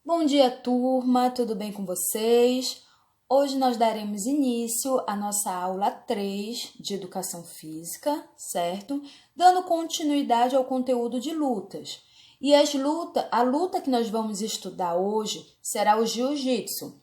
Bom dia, turma, tudo bem com vocês? Hoje nós daremos início à nossa aula 3 de Educação Física, certo? Dando continuidade ao conteúdo de lutas. E a luta que nós vamos estudar hoje será o Jiu-Jitsu.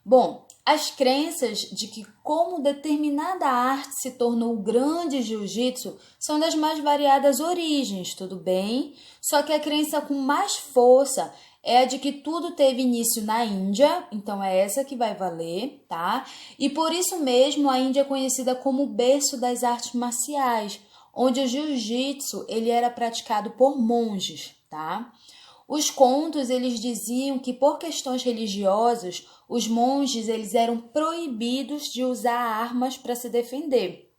Bom, as crenças de que como determinada arte se tornou o grande jiu-jitsu são das mais variadas origens, tudo bem? Só que a crença com mais força é a de que tudo teve início na Índia, então é essa que vai valer, tá? E por isso mesmo a Índia é conhecida como o berço das artes marciais, onde o jiu-jitsu ele era praticado por monges, tá? Os contos, eles diziam que por questões religiosas, os monges eles eram proibidos de usar armas para se defender.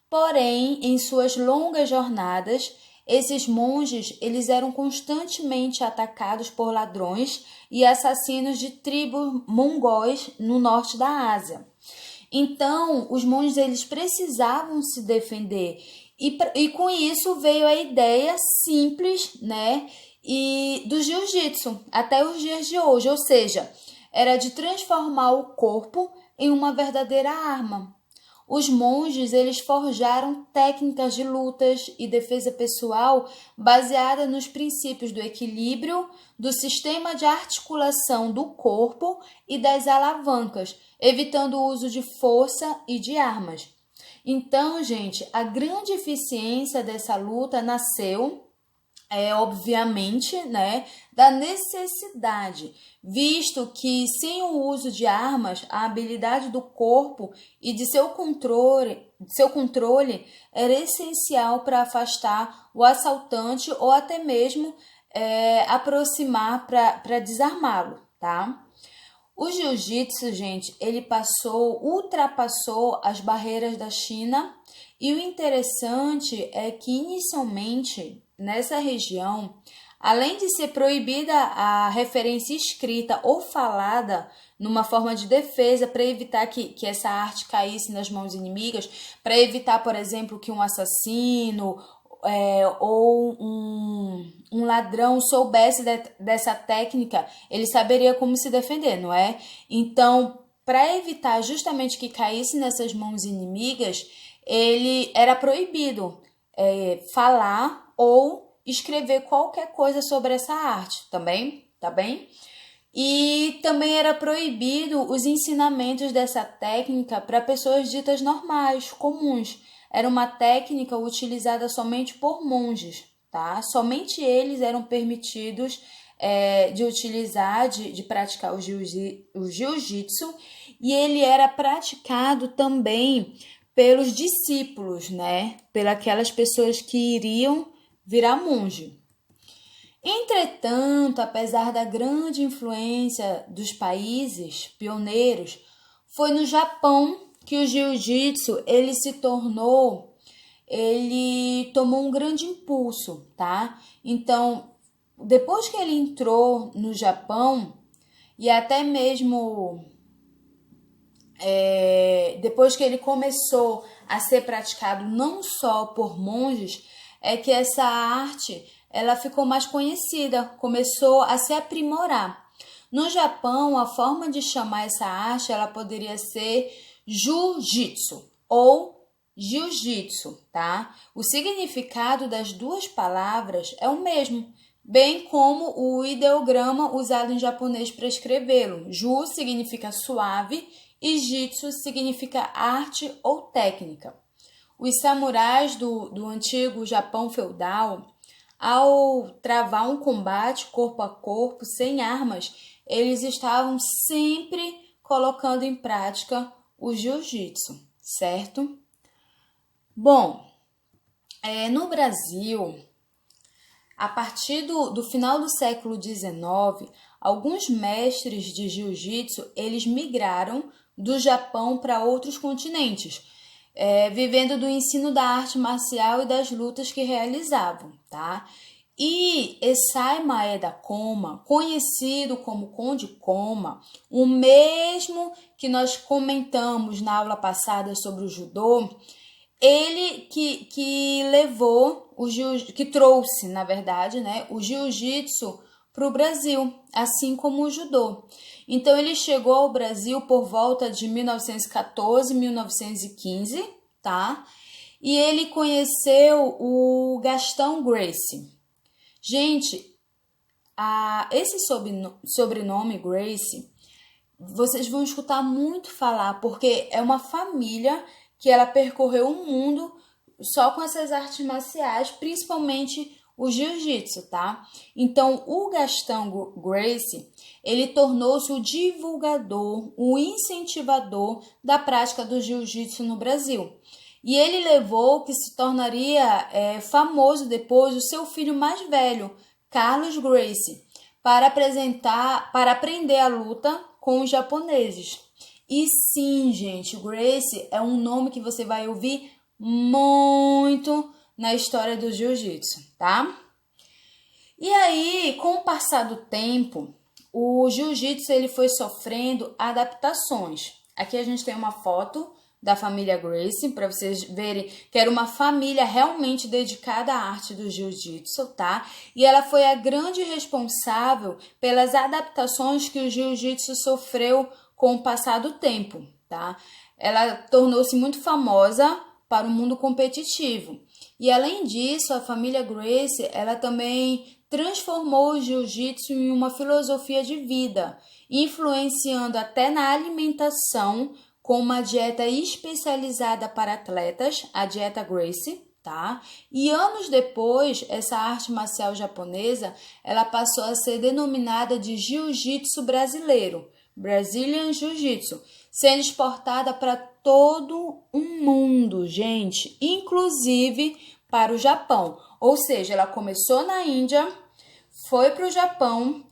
Porém, em suas longas jornadas, esses monges eles eram constantemente atacados por ladrões e assassinos de tribos mongóis no norte da Ásia. Então, os monges eles precisavam se defender e com isso veio a ideia simples, né? E do jiu-jitsu até os dias de hoje, ou seja, era de transformar o corpo em uma verdadeira arma. Os monges eles forjaram técnicas de lutas e defesa pessoal baseadas nos princípios do equilíbrio, do sistema de articulação do corpo e das alavancas, evitando o uso de força e de armas. Então, gente, a grande eficiência dessa luta nasceu obviamente, né, da necessidade, visto que sem o uso de armas, a habilidade do corpo e de seu controle era essencial para afastar o assaltante ou até mesmo aproximar para desarmá-lo, tá? O jiu-jitsu, gente, ele ultrapassou as barreiras da China e o interessante é que inicialmente nessa região, além de ser proibida a referência escrita ou falada numa forma de defesa para evitar que essa arte caísse nas mãos inimigas, para evitar, por exemplo, que um assassino ou um ladrão soubesse dessa técnica, ele saberia como se defender, não é? Então, para evitar justamente que caísse nessas mãos inimigas, ele era proibido falar ou escrever qualquer coisa sobre essa arte, também, tá bem? E também era proibido os ensinamentos dessa técnica para pessoas ditas normais, comuns. Era uma técnica utilizada somente por monges, tá? Somente eles eram permitidos de utilizar, de praticar o jiu-jitsu, e ele era praticado também pelos discípulos, né? Pelas pessoas que iriam virar monge. Entretanto, apesar da grande influência dos países pioneiros, foi no Japão que o jiu-jitsu ele tomou um grande impulso, tá? Então, depois que ele entrou no Japão e até mesmo depois que ele começou a ser praticado não só por monges, é que essa arte ela ficou mais conhecida, começou a se aprimorar. No Japão, a forma de chamar essa arte ela poderia ser Jiu-Jitsu ou Jiu-Jitsu, tá? O significado das duas palavras é o mesmo, bem como o ideograma usado em japonês para escrevê-lo. Ju significa suave e Jitsu significa arte ou técnica. Os samurais do antigo Japão feudal, ao travar um combate corpo a corpo, sem armas, eles estavam sempre colocando em prática o jiu-jitsu, certo? Bom, no Brasil, a partir do final do século XIX, alguns mestres de jiu-jitsu, eles migraram do Japão para outros continentes, vivendo do ensino da arte marcial e das lutas que realizavam, tá? E Esai Maeda Koma, conhecido como Conde Koma, o mesmo que nós comentamos na aula passada sobre o judô, ele que trouxe, na verdade, né, o jiu-jitsu para o Brasil, assim como o judô. Então, ele chegou ao Brasil por volta de 1914, 1915, tá? E ele conheceu o Gastão Gracie. Gente, esse sobrenome Gracie, vocês vão escutar muito falar, porque é uma família que ela percorreu o mundo só com essas artes marciais, principalmente o jiu-jitsu, tá? Então, o Gastão Gracie, ele tornou-se o divulgador, o incentivador da prática do jiu-jitsu no Brasil. E ele levou que se tornaria famoso depois o seu filho mais velho, Carlos Gracie, para aprender a luta com os japoneses. E sim, gente, Gracie é um nome que você vai ouvir muito na história do jiu-jitsu, tá? E aí, com o passar do tempo, o jiu-jitsu ele foi sofrendo adaptações. Aqui a gente tem uma foto da família Gracie, para vocês verem que era uma família realmente dedicada à arte do jiu-jitsu, tá? E ela foi a grande responsável pelas adaptações que o jiu-jitsu sofreu com o passar do tempo, tá? Ela tornou-se muito famosa para o mundo competitivo. E além disso, a família Gracie, ela também transformou o jiu-jitsu em uma filosofia de vida, influenciando até na alimentação com uma dieta especializada para atletas, a dieta Gracie, tá? E anos depois, essa arte marcial japonesa, ela passou a ser denominada de jiu-jitsu brasileiro, Brazilian Jiu-Jitsu, sendo exportada para todo o mundo, gente, inclusive para o Japão. Ou seja, ela começou na Índia, foi para o Japão,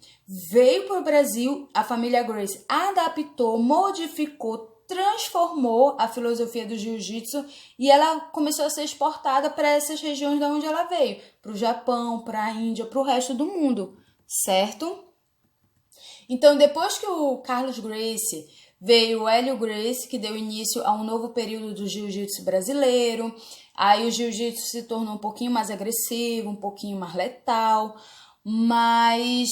veio para o Brasil, a família Gracie adaptou, modificou, transformou a filosofia do jiu-jitsu e ela começou a ser exportada para essas regiões de onde ela veio, para o Japão, para a Índia, para o resto do mundo, certo? Então, depois que o Carlos Gracie, veio o Hélio Gracie, que deu início a um novo período do jiu-jitsu brasileiro. Aí o jiu-jitsu se tornou um pouquinho mais agressivo, um pouquinho mais letal, mas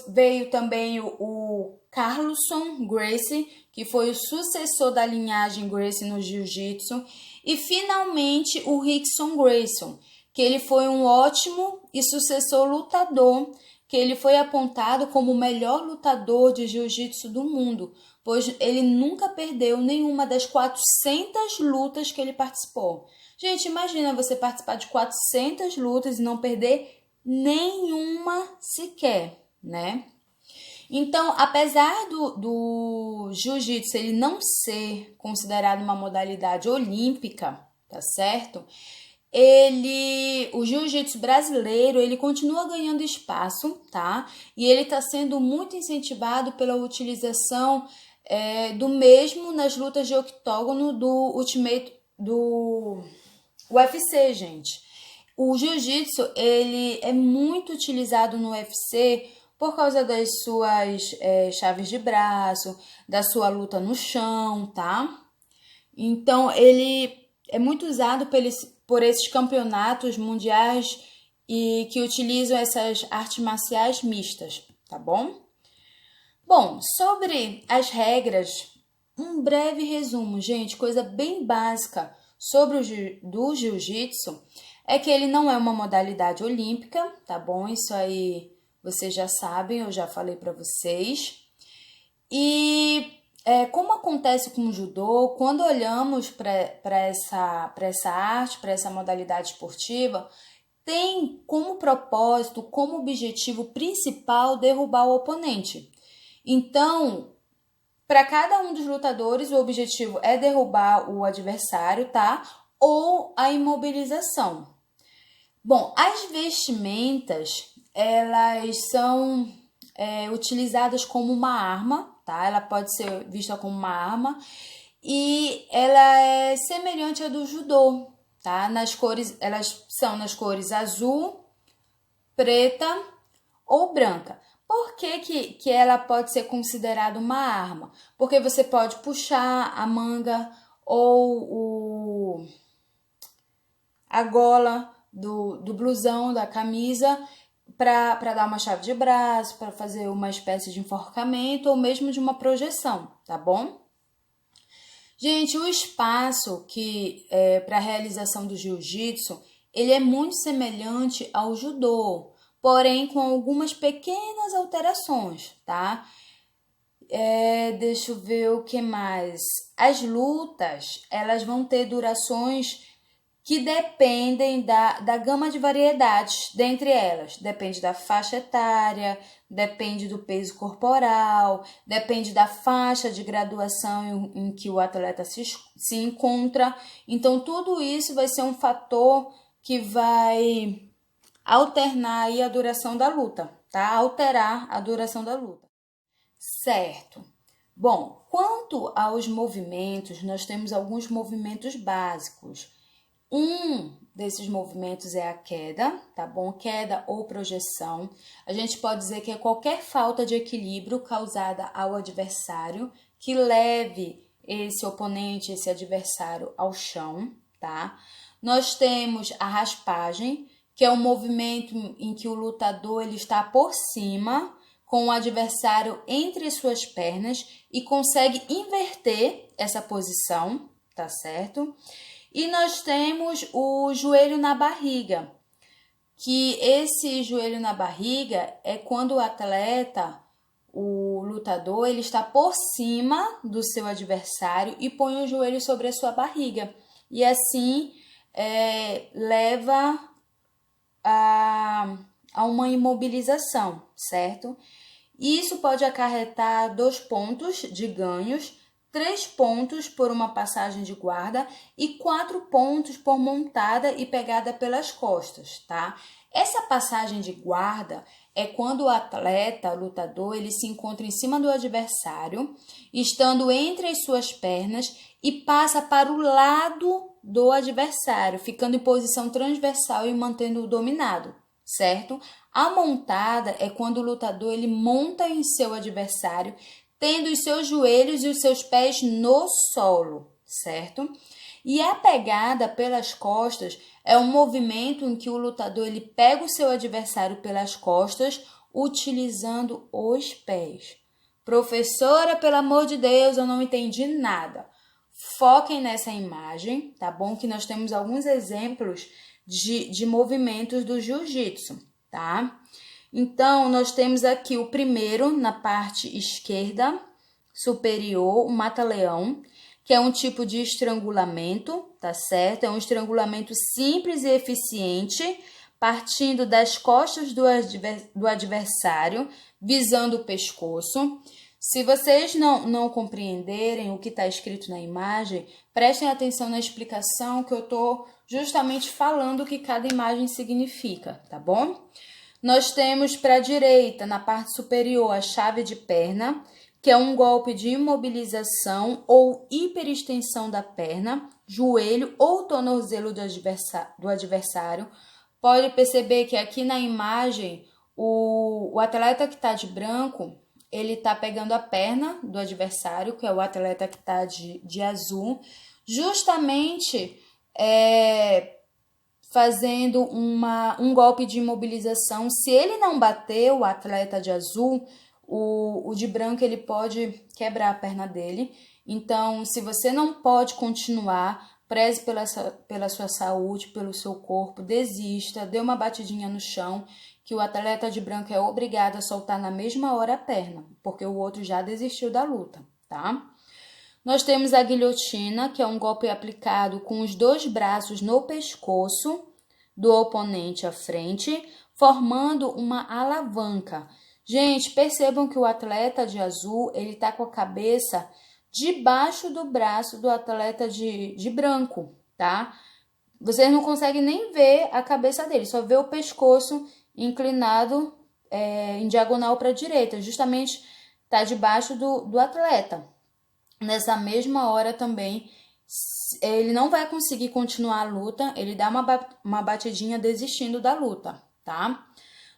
veio também o Carlson Gracie, que foi o sucessor da linhagem Gracie no jiu-jitsu, e finalmente o Rickson Gracie, que ele foi um ótimo e sucessor lutador, que ele foi apontado como o melhor lutador de jiu-jitsu do mundo, pois ele nunca perdeu nenhuma das 400 lutas que ele participou. Gente, imagina você participar de 400 lutas e não perder nenhuma sequer, né? Então, apesar do jiu-jitsu ele não ser considerado uma modalidade olímpica, tá certo? O jiu-jitsu brasileiro, ele continua ganhando espaço, tá? E ele está sendo muito incentivado pela utilização do mesmo nas lutas de octógono do UFC, gente. O jiu-jitsu, ele é muito utilizado no UFC por causa das suas chaves de braço, da sua luta no chão, tá? Então, ele é muito usado por esses campeonatos mundiais e que utilizam essas artes marciais mistas, tá bom? Bom, sobre as regras, um breve resumo, gente, coisa bem básica sobre do jiu-jitsu é que ele não é uma modalidade olímpica, tá bom? Isso aí vocês já sabem, eu já falei para vocês. E como acontece com o judô, quando olhamos para essa arte, para essa modalidade esportiva, tem como propósito, como objetivo principal derrubar o oponente. Então, para cada um dos lutadores, o objetivo é derrubar o adversário, tá? Ou a imobilização. Bom, as vestimentas, elas são utilizadas como uma arma, tá? Ela pode ser vista como uma arma e ela é semelhante à do judô, tá? Elas são nas cores azul, preta ou branca. Por que ela pode ser considerada uma arma? Porque você pode puxar a manga ou a gola do blusão, da camisa, para dar uma chave de braço, para fazer uma espécie de enforcamento ou mesmo de uma projeção, tá bom? Gente, o espaço que para a realização do jiu-jitsu, ele é muito semelhante ao judô, porém com algumas pequenas alterações, tá? Deixa eu ver o que mais. As lutas, elas vão ter durações que dependem da gama de variedades dentre elas. Depende da faixa etária, depende do peso corporal, depende da faixa de graduação em que o atleta se encontra. Então, tudo isso vai ser um fator que vai alternar aí a duração da luta, tá? Alterar a duração da luta. Certo. Bom, quanto aos movimentos, nós temos alguns movimentos básicos. Um desses movimentos é a queda, tá bom? Queda ou projeção. A gente pode dizer que é qualquer falta de equilíbrio causada ao adversário que leve esse oponente, esse adversário ao chão, tá? Nós temos a raspagem, que é um movimento em que o lutador ele está por cima, com o adversário entre suas pernas e consegue inverter essa posição, tá certo? E nós temos o joelho na barriga, que esse joelho na barriga é quando o atleta, o lutador, ele está por cima do seu adversário e põe o joelho sobre a sua barriga. E assim leva a uma imobilização, certo? Isso pode acarretar 2 pontos de ganhos, 3 pontos por uma passagem de guarda e 4 pontos por montada e pegada pelas costas, tá? Essa passagem de guarda é quando o atleta, o lutador, ele se encontra em cima do adversário, estando entre as suas pernas e passa para o lado do adversário, ficando em posição transversal e mantendo-o dominado, certo? A montada é quando o lutador ele monta em seu adversário, tendo os seus joelhos e os seus pés no solo, certo? E a pegada pelas costas é um movimento em que o lutador ele pega o seu adversário pelas costas utilizando os pés. Professora, pelo amor de Deus, eu não entendi nada. Foquem nessa imagem, tá bom? Que nós temos alguns exemplos de movimentos do jiu-jitsu, tá? Então, nós temos aqui o primeiro na parte esquerda superior, o mata-leão, que é um tipo de estrangulamento, tá certo? É um estrangulamento simples e eficiente, partindo das costas do adversário, visando o pescoço. Se vocês não compreenderem o que está escrito na imagem, prestem atenção na explicação que eu estou justamente falando o que cada imagem significa, tá bom? Nós temos para a direita, na parte superior, a chave de perna, que é um golpe de imobilização ou hiperextensão da perna, joelho ou tornozelo do adversário. Pode perceber que aqui na imagem, o atleta que está de branco, ele está pegando a perna do adversário, que é o atleta que está de azul, justamente fazendo um golpe de imobilização. Se ele não bater o atleta de azul, o de branco ele pode quebrar a perna dele. Então, se você não pode continuar, preze pela sua saúde, pelo seu corpo, desista, dê uma batidinha no chão, que o atleta de branco é obrigado a soltar na mesma hora a perna, porque o outro já desistiu da luta, tá? Nós temos a guilhotina, que é um golpe aplicado com os 2 braços no pescoço do oponente à frente, formando uma alavanca. Gente, percebam que o atleta de azul, ele tá com a cabeça debaixo do braço do atleta de branco, tá? Vocês não conseguem nem ver a cabeça dele, só vê o pescoço inclinado em diagonal para a direita, justamente tá debaixo do atleta. Nessa mesma hora também, ele não vai conseguir continuar a luta, ele dá uma batidinha desistindo da luta, tá?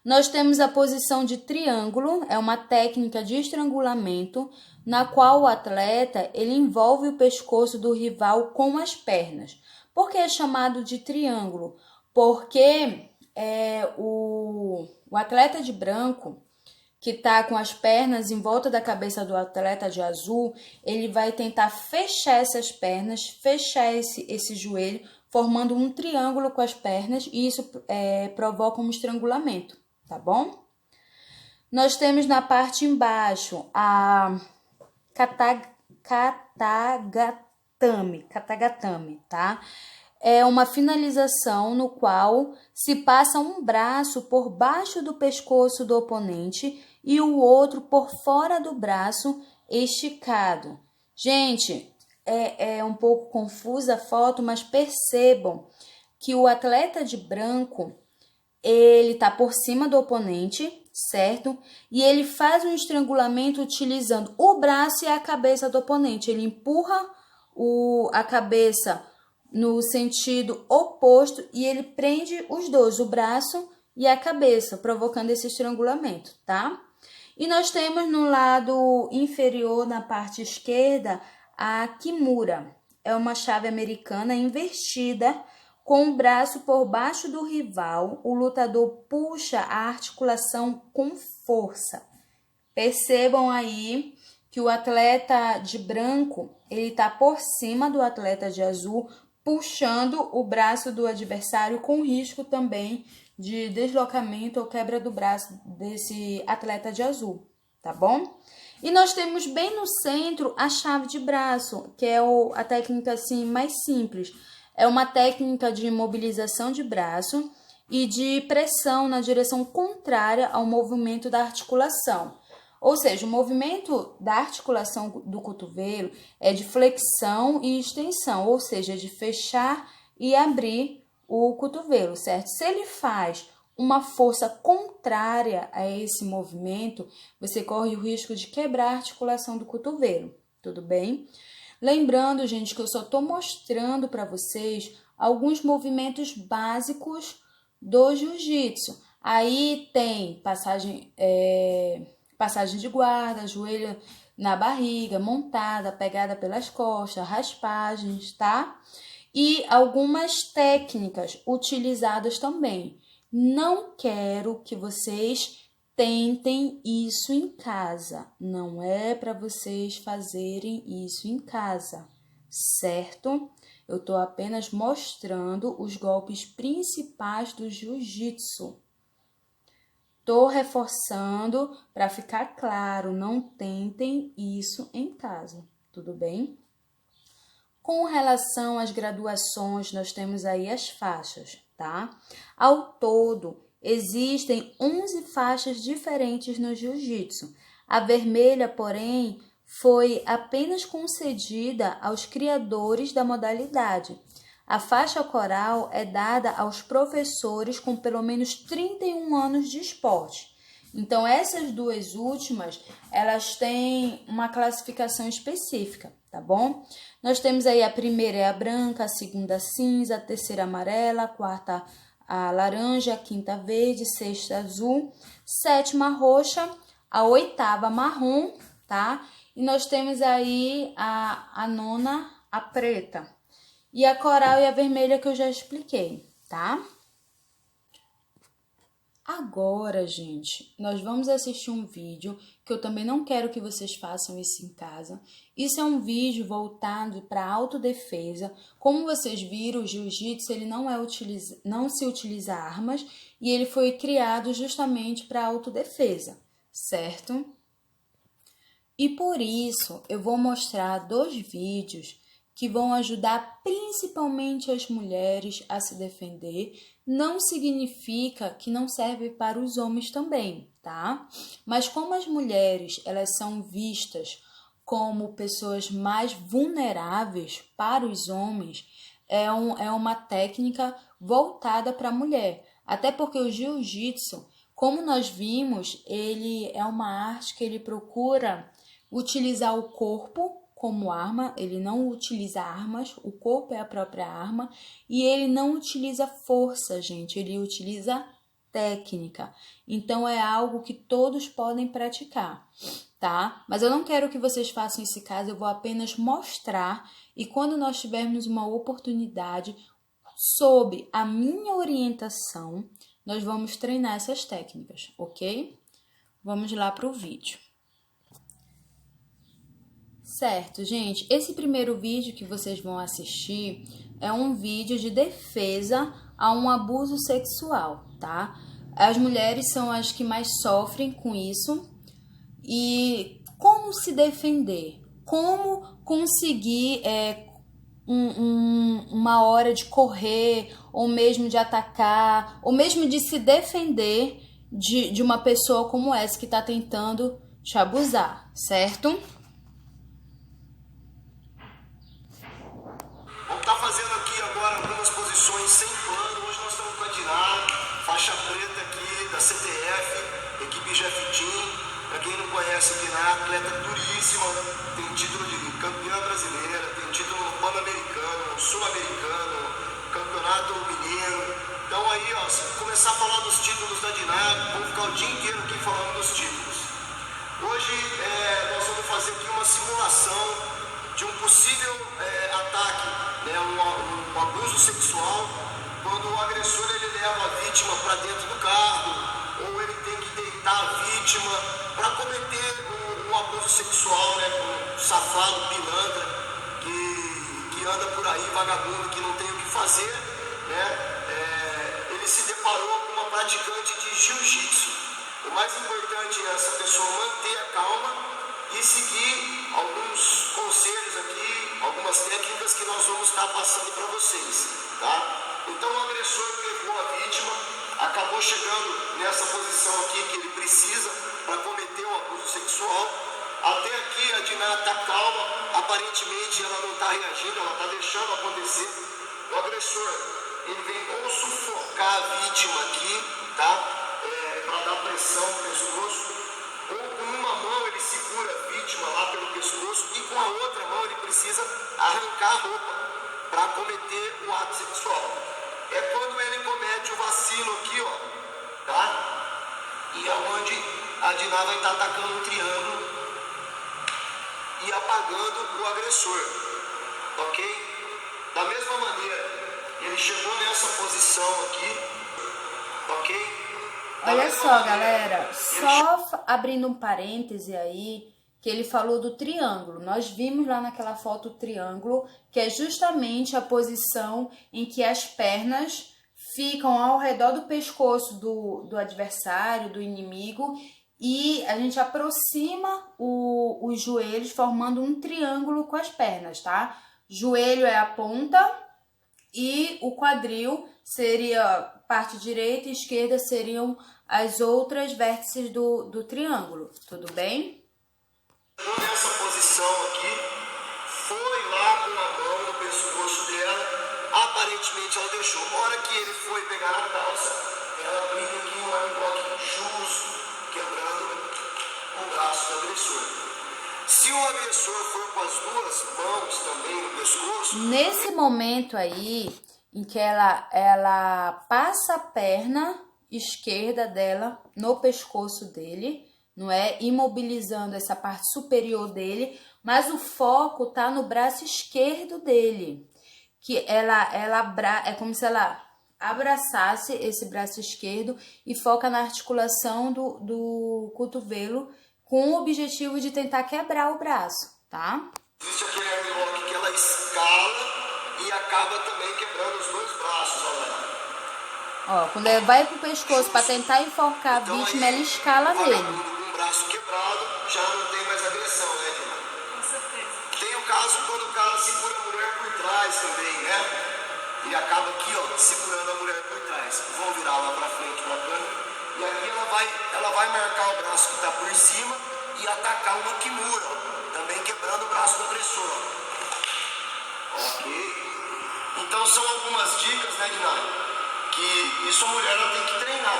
Nós temos a posição de triângulo, é uma técnica de estrangulamento, na qual o atleta ele envolve o pescoço do rival com as pernas. Por que é chamado de triângulo? porque o atleta de branco, que tá com as pernas em volta da cabeça do atleta de azul, ele vai tentar fechar essas pernas, fechar esse joelho, formando um triângulo com as pernas, e isso provoca um estrangulamento, tá bom? Nós temos na parte embaixo a katagatame, tá? É uma finalização no qual se passa um braço por baixo do pescoço do oponente e o outro por fora do braço esticado. Gente, é um pouco confusa a foto, mas percebam que o atleta de branco, ele tá por cima do oponente, certo? E ele faz um estrangulamento utilizando o braço e a cabeça do oponente. Ele empurra a cabeça no sentido oposto e ele prende os dois, o braço e a cabeça, provocando esse estrangulamento, tá? E nós temos no lado inferior, na parte esquerda, a kimura. É uma chave americana invertida, com o braço por baixo do rival. O lutador puxa a articulação com força. Percebam aí que o atleta de branco, ele está por cima do atleta de azul, puxando o braço do adversário, com risco também de deslocamento ou quebra do braço desse atleta de azul, tá bom? E nós temos bem no centro a chave de braço, que é a técnica assim mais simples. É uma técnica de imobilização de braço e de pressão na direção contrária ao movimento da articulação. Ou seja, o movimento da articulação do cotovelo é de flexão e extensão, ou seja, de fechar e abrir o cotovelo, certo? Se ele faz uma força contrária a esse movimento, você corre o risco de quebrar a articulação do cotovelo, tudo bem? Lembrando, gente, que eu só estou mostrando para vocês alguns movimentos básicos do jiu-jitsu. Aí tem passagem de guarda, joelho na barriga, montada, pegada pelas costas, raspagens, tá? E algumas técnicas utilizadas também. Não quero que vocês tentem isso em casa. Não é para vocês fazerem isso em casa, certo? Eu estou apenas mostrando os golpes principais do jiu-jitsu. Estou reforçando para ficar claro, não tentem isso em casa, tudo bem? Com relação às graduações, nós temos aí as faixas, tá? Ao todo, existem 11 faixas diferentes no jiu-jitsu. A vermelha, porém, foi apenas concedida aos criadores da modalidade. A faixa coral é dada aos professores com pelo menos 31 anos de esporte. Então, essas duas últimas, elas têm uma classificação específica, tá bom? Nós temos aí a primeira é a branca, a segunda a cinza, a terceira amarela, a quarta a laranja, a quinta verde, sexta azul, sétima roxa, a oitava marrom, tá? E nós temos aí a nona, a preta. E a coral e a vermelha que eu já expliquei, tá? Agora, gente, nós vamos assistir um vídeo que eu também não quero que vocês façam isso em casa. Isso é um vídeo voltado para autodefesa. Como vocês viram, o jiu-jitsu ele não se utiliza armas e ele foi criado justamente para autodefesa, certo? E por isso eu vou mostrar 2 vídeos que vão ajudar principalmente as mulheres a se defender. Não significa que não serve para os homens também, tá? Mas como as mulheres, elas são vistas como pessoas mais vulneráveis para os homens, é uma técnica voltada para a mulher. Até porque o jiu-jitsu, como nós vimos, ele é uma arte que ele procura utilizar o corpo como arma, ele não utiliza armas, o corpo é a própria arma e ele não utiliza força, gente, ele utiliza técnica. Então é algo que todos podem praticar, tá? Mas eu não quero que vocês façam esse caso, eu vou apenas mostrar e quando nós tivermos uma oportunidade, sob a minha orientação, nós vamos treinar essas técnicas, ok? Vamos lá para o vídeo. Certo, gente, esse primeiro vídeo que vocês vão assistir é um vídeo de defesa a um abuso sexual, tá? As mulheres são as que mais sofrem com isso. E como se defender? Como conseguir uma hora de correr, ou mesmo de atacar, ou mesmo de se defender de uma pessoa como essa que está tentando te abusar, certo? Vamos estar fazendo aqui agora algumas posições sem plano. Hoje nós estamos com a Diná, faixa preta aqui da CTF, equipe Jeff Team. Para quem não conhece, a Diná, atleta duríssima, tem título de campeã brasileira, tem título no Pan-Americano, Sul-Americano, Campeonato Mineiro. Então aí, ó, se começar a falar dos títulos da Diná, vamos ficar o dia inteiro aqui falando dos títulos. Hoje nós vamos fazer aqui uma simulação de um possível ataque, né, um abuso sexual, quando o agressor ele leva a vítima para dentro do carro, ou ele tem que deitar a vítima para cometer um abuso sexual, né, com um safado, pilantra, que anda por aí, vagabundo, que não tem o que fazer, né, ele se deparou com uma praticante de jiu-jitsu. O mais importante é essa pessoa manter a calma e seguir alguns conselhos aqui, algumas técnicas que nós vamos estar passando para vocês, tá? Então o agressor pegou a vítima, acabou chegando nessa posição aqui que ele precisa para cometer o abuso sexual. Até aqui a Diná está calma, aparentemente ela não está reagindo, ela está deixando acontecer. O agressor, ele vem ou sufocar a vítima aqui, tá? Para dar pressão no pescoço, ou com uma mão ele segura a vítima lá pelo pescoço e com a outra mão ele precisa arrancar a roupa para cometer o ato sexual. É quando ele comete o vacilo aqui, ó, tá? E é onde a Diná vai estar atacando um triângulo e apagando o agressor, ok? Da mesma maneira, ele chegou nessa posição aqui, ok? Olha só, galera, só abrindo um parêntese aí, que ele falou do triângulo. Nós vimos lá naquela foto o triângulo, que é justamente a posição em que as pernas ficam ao redor do pescoço do adversário, do inimigo, e a gente aproxima os joelhos formando um triângulo com as pernas, tá? Joelho é a ponta e o quadril seria parte direita e esquerda, seriam as outras vértices do triângulo, tudo bem? Nessa posição aqui, foi lá com a mão no pescoço dela, aparentemente ela deixou. A hora que ele foi pegar a calça, ela abriu aqui um armlock justo, quebrando o braço do agressor. Se o agressor for com as duas mãos também no pescoço... Nesse momento aí, em que ela passa a perna esquerda dela no pescoço dele, não é? Imobilizando essa parte superior dele, mas o foco tá no braço esquerdo dele, que é como se ela abraçasse esse braço esquerdo e foca na articulação do cotovelo com o objetivo de tentar quebrar o braço, tá? Existe aquele armlock que ela escala e acaba também quebrando os dois braços, olha. Ó, quando ele vai pro pescoço para tentar enforcar a vítima, ela escala nele. Com o braço quebrado, já não tem mais agressão, né, Dina? Com certeza. Tem o caso quando o cara segura a mulher por trás também, né? E acaba aqui, ó, segurando a mulher por trás. Vamos virar lá pra frente pra câmera. E aqui ela vai marcar o braço que tá por cima e atacar uma kimura, ó, também quebrando o braço do agressor, ó. Ok? Então são algumas dicas, né, Diná? Que isso a mulher ela tem que treinar.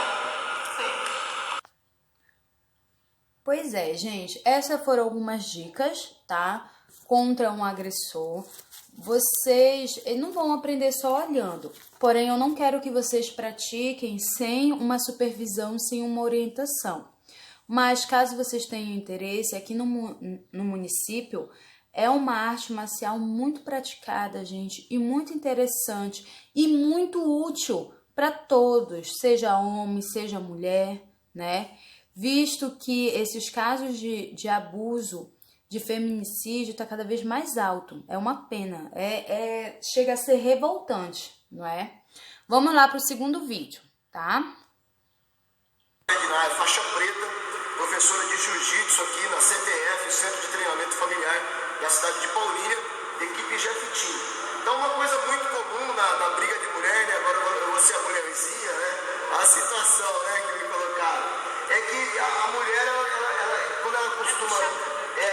Sim. Pois é, gente, essas foram algumas dicas, tá? Contra um agressor. Vocês não vão aprender só olhando, porém eu não quero que vocês pratiquem sem uma supervisão, sem uma orientação. Mas caso vocês tenham interesse, aqui no município É uma arte marcial muito praticada, gente, e muito interessante e muito útil para todos, seja homem, seja mulher, né? Visto que esses casos de abuso, de feminicídio, está cada vez mais alto. É uma pena, chega a ser revoltante, não é? Vamos lá para o segundo vídeo, tá? Faixa preta, professora de jiu-jitsu aqui na CTF, Centro de Treinamento Familiar da cidade de Paulínia, equipe Jequitim. Então, uma coisa muito comum na briga de mulher, né? Agora eu vou ser a mulherzinha, né? A situação, né, que me colocaram, é que a mulher, quando ela costuma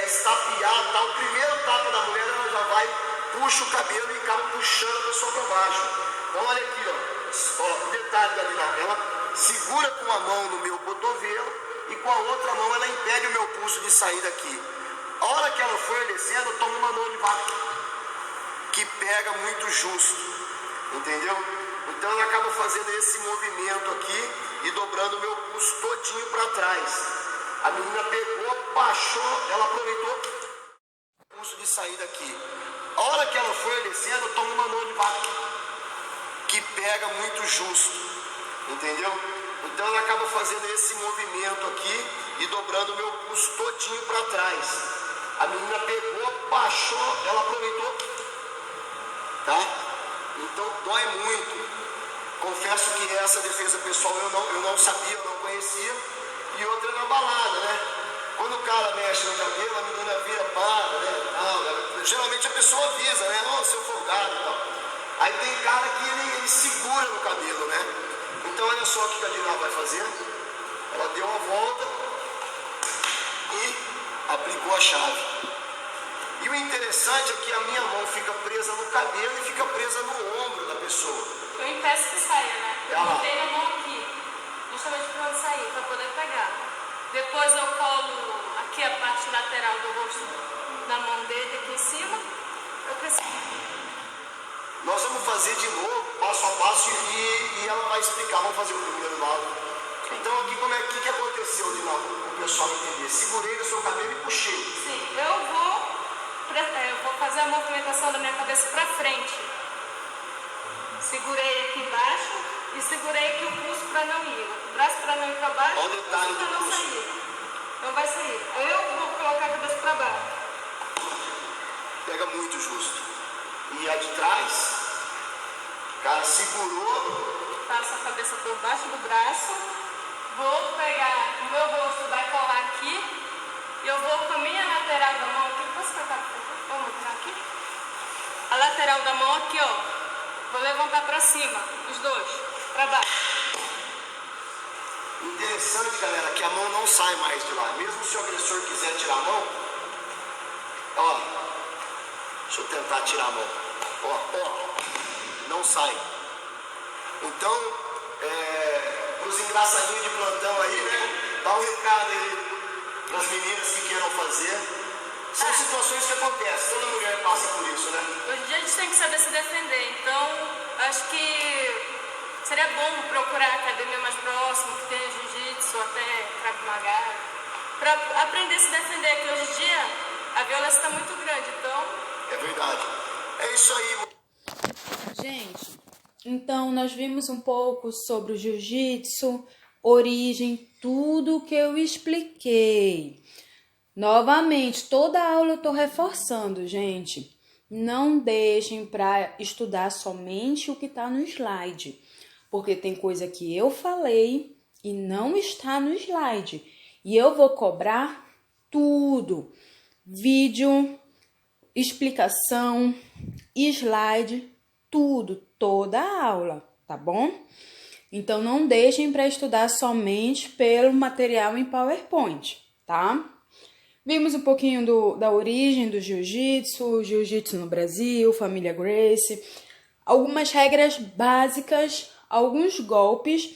estapear, tá, o primeiro tapa da mulher, ela já vai, puxa o cabelo e acaba puxando a pessoa para baixo. Então, olha aqui, ó, detalhe, Gabriela, ela segura com a mão no meu cotovelo e com a outra mão ela impede o meu pulso de sair daqui. A hora que ela for descendo, eu tomo uma mão de vaca, que pega muito justo, entendeu? Então ela acaba fazendo esse movimento aqui e dobrando o meu pulso todinho para trás. A menina pegou, baixou, ela aproveitou o pulso de sair daqui. A hora que ela for descendo, eu tomo uma mão de vaca, que pega muito justo, entendeu? Então ela acaba fazendo esse movimento aqui e dobrando o meu pulso todinho para trás. A menina pegou, baixou, ela aproveitou, tá? Então dói muito. Confesso que essa defesa pessoal eu não sabia, eu não conhecia. E outra na balada, né? Quando o cara mexe no cabelo, a menina vira para, né? Não, geralmente a pessoa avisa, né? Ô, seu folgado e tal. Aí tem cara que ele segura no cabelo, né? Então olha só o que a Dina vai fazer. Ela deu uma volta e aplicou a chave. E o interessante é que a minha mão fica presa no cabelo e fica presa no ombro da pessoa. Eu impeço que saia, né? Eu botei a mão aqui, justamente para não sair, para poder pegar. Depois eu colo aqui a parte lateral do rosto na mão dele, aqui em cima. Eu preciso. Nós vamos fazer de novo, passo a passo, e ela vai explicar. Vamos fazer o primeiro lado. Então aqui como é que aconteceu, Dina, o pessoal entender. Segurei no seu cabelo e puxei. Sim, eu vou fazer a movimentação da minha cabeça para frente. Segurei aqui embaixo e segurei aqui o pulso para não ir. O braço para não ir para baixo, olha o detalhe para não sair. Não vai sair. Eu vou colocar a cabeça para baixo. Pega muito justo. E a de trás, o cara segurou. Passo a cabeça por baixo do braço. Vou pegar o meu rosto, vai colar aqui. E eu vou com a minha lateral da mão aqui. Posso colocar? Vamos mostrar aqui? A lateral da mão aqui, ó. Vou levantar para cima, os dois, para baixo. Interessante, galera, que a mão não sai mais de lá. Mesmo se o agressor quiser tirar a mão, ó, deixa eu tentar tirar a mão. Ó, não sai. Então, para os engraçadinhos de plantão aí, né, dá um recado aí para as meninas que queiram fazer. São situações que acontecem, toda mulher passa por isso, né? Hoje em dia a gente tem que saber se defender, então acho que seria bom procurar a academia mais próxima, que tenha jiu-jitsu, até Krav Maga, para aprender a se defender, que hoje em dia a violência está muito grande, então... É verdade. É isso aí. Gente, então nós vimos um pouco sobre o jiu-jitsu, origem, tudo que eu expliquei. Novamente, toda aula eu tô reforçando, gente. Não deixem para estudar somente o que está no slide, porque tem coisa que eu falei e não está no slide. E eu vou cobrar tudo. Vídeo, explicação, slide, tudo, toda a aula, tá bom? Então, não deixem para estudar somente pelo material em PowerPoint, tá? Vimos um pouquinho da origem do jiu-jitsu, jiu-jitsu no Brasil, família Gracie, algumas regras básicas, alguns golpes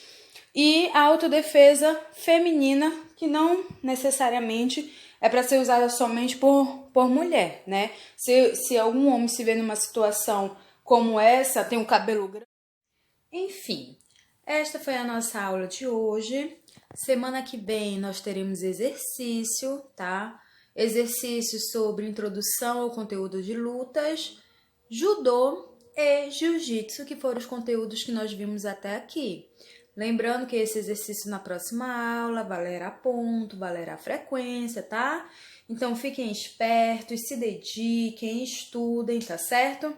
e a autodefesa feminina, que não necessariamente é para ser usada somente por mulher, né? Se algum homem se vê numa situação como essa, tem um cabelo grande. Enfim, esta foi a nossa aula de hoje. Semana que vem nós teremos exercício, tá? exercícios sobre introdução ao conteúdo de lutas, judô e jiu-jitsu, que foram os conteúdos que nós vimos até aqui. Lembrando que esse exercício na próxima aula valerá ponto, valerá frequência, tá? Então fiquem espertos, se dediquem, estudem, tá certo?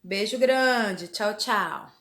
Beijo grande, tchau, tchau!